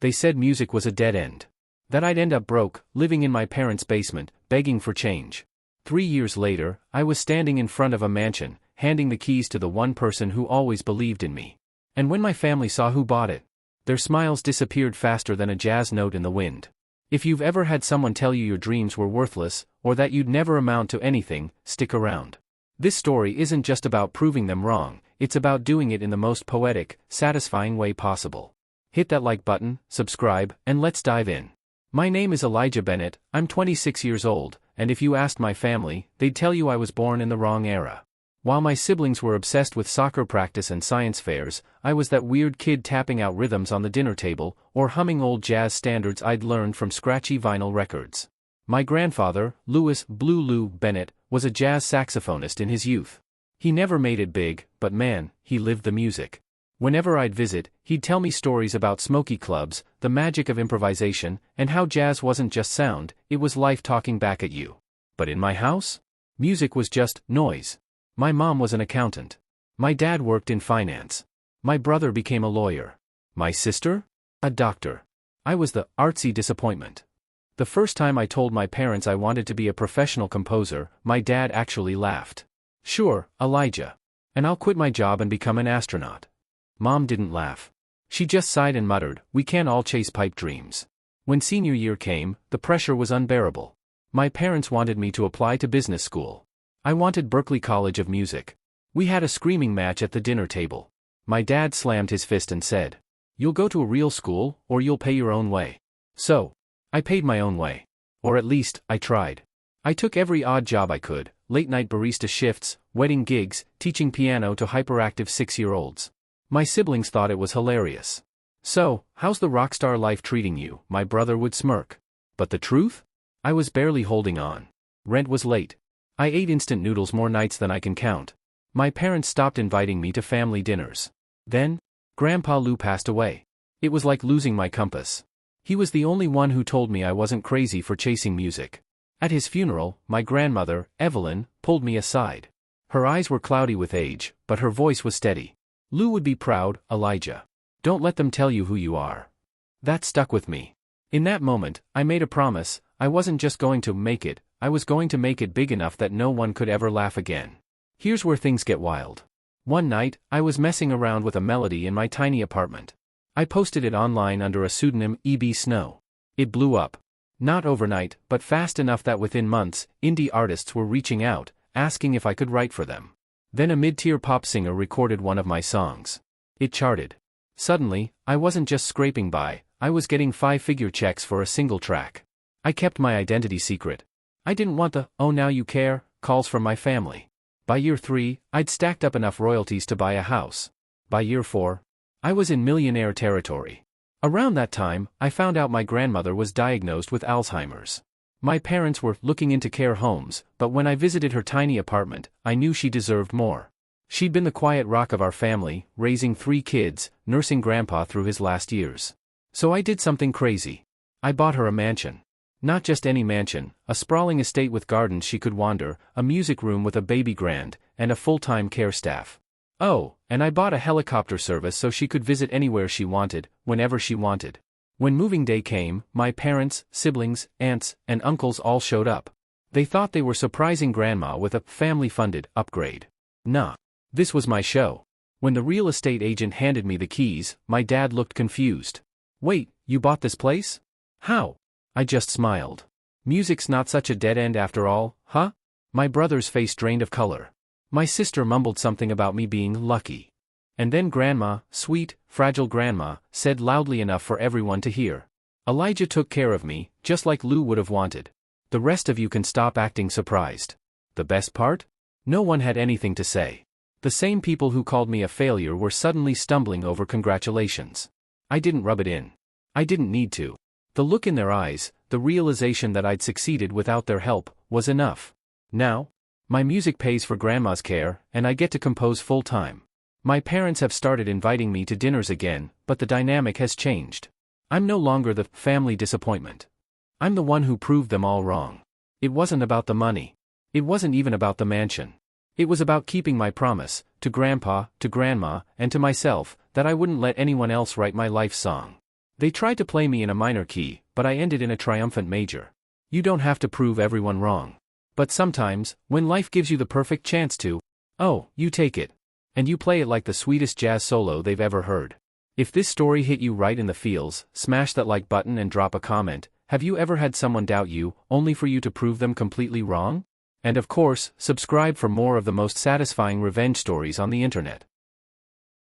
They said music was a dead end. That I'd end up broke, living in my parents' basement, begging for change. 3 years later, I was standing in front of a mansion, handing the keys to the one person who always believed in me. And when my family saw who bought it, their smiles disappeared faster than a jazz note in the wind. If you've ever had someone tell you your dreams were worthless, or that you'd never amount to anything, stick around. This story isn't just about proving them wrong, it's about doing it in the most poetic, satisfying way possible. Hit that like button, subscribe, and let's dive in. My name is Elijah Bennett, I'm 26 years old, and if you asked my family, they'd tell you I was born in the wrong era. While my siblings were obsessed with soccer practice and science fairs, I was that weird kid tapping out rhythms on the dinner table, or humming old jazz standards I'd learned from scratchy vinyl records. My grandfather, Louis "Blue Lou" Bennett, was a jazz saxophonist in his youth. He never made it big, but man, he lived the music. Whenever I'd visit, he'd tell me stories about smoky clubs, the magic of improvisation, and how jazz wasn't just sound, it was life talking back at you. But in my house? Music was just noise. My mom was an accountant. My dad worked in finance. My brother became a lawyer. My sister? A doctor. I was the artsy disappointment. The first time I told my parents I wanted to be a professional composer, my dad actually laughed. "Sure, Elijah. And I'll quit my job and become an astronaut." Mom didn't laugh. She just sighed and muttered, "We can't all chase pipe dreams." When senior year came, the pressure was unbearable. My parents wanted me to apply to business school. I wanted Berklee College of Music. We had a screaming match at the dinner table. My dad slammed his fist and said, "You'll go to a real school, or you'll pay your own way." So, I paid my own way. Or at least, I tried. I took every odd job I could, late-night barista shifts, wedding gigs, teaching piano to hyperactive 6-year-olds. My siblings thought it was hilarious. "So, how's the rockstar life treating you?" my brother would smirk. But the truth? I was barely holding on. Rent was late. I ate instant noodles more nights than I can count. My parents stopped inviting me to family dinners. Then, Grandpa Lou passed away. It was like losing my compass. He was the only one who told me I wasn't crazy for chasing music. At his funeral, my grandmother, Evelyn, pulled me aside. Her eyes were cloudy with age, but her voice was steady. "Lou would be proud, Elijah. Don't let them tell you who you are." That stuck with me. In that moment, I made a promise. I wasn't just going to make it, I was going to make it big enough that no one could ever laugh again. Here's where things get wild. One night, I was messing around with a melody in my tiny apartment. I posted it online under a pseudonym, E.B. Snow. It blew up. Not overnight, but fast enough that within months, indie artists were reaching out, asking if I could write for them. Then a mid-tier pop singer recorded one of my songs. It charted. Suddenly, I wasn't just scraping by, I was getting 5-figure checks for a single track. I kept my identity secret. I didn't want the "oh now you care" calls from my family. By year 3, I'd stacked up enough royalties to buy a house. By year 4, I was in millionaire territory. Around that time, I found out my grandmother was diagnosed with Alzheimer's. My parents were looking into care homes, but when I visited her tiny apartment, I knew she deserved more. She'd been the quiet rock of our family, raising 3 kids, nursing Grandpa through his last years. So I did something crazy. I bought her a mansion. Not just any mansion, a sprawling estate with gardens she could wander, a music room with a baby grand, and a full-time care staff. Oh, and I bought a helicopter service so she could visit anywhere she wanted, whenever she wanted. When moving day came, my parents, siblings, aunts, and uncles all showed up. They thought they were surprising Grandma with a family-funded upgrade. Nah. This was my show. When the real estate agent handed me the keys, my dad looked confused. "Wait, you bought this place? How?" I just smiled. "Music's not such a dead end after all, huh?" My brother's face drained of color. My sister mumbled something about me being lucky. And then Grandma, sweet, fragile Grandma, said loudly enough for everyone to hear, "Elijah took care of me, just like Lou would have wanted. The rest of you can stop acting surprised." The best part? No one had anything to say. The same people who called me a failure were suddenly stumbling over congratulations. I didn't rub it in. I didn't need to. The look in their eyes, the realization that I'd succeeded without their help, was enough. Now, my music pays for Grandma's care, and I get to compose full-time. My parents have started inviting me to dinners again, but the dynamic has changed. I'm no longer the family disappointment. I'm the one who proved them all wrong. It wasn't about the money. It wasn't even about the mansion. It was about keeping my promise, to Grandpa, to Grandma, and to myself, that I wouldn't let anyone else write my life song. They tried to play me in a minor key, but I ended in a triumphant major. You don't have to prove everyone wrong. But sometimes, when life gives you the perfect chance to, oh, you take it. And you play it like the sweetest jazz solo they've ever heard. If this story hit you right in the feels, smash that like button and drop a comment. Have you ever had someone doubt you, only for you to prove them completely wrong? And of course, subscribe for more of the most satisfying revenge stories on the internet.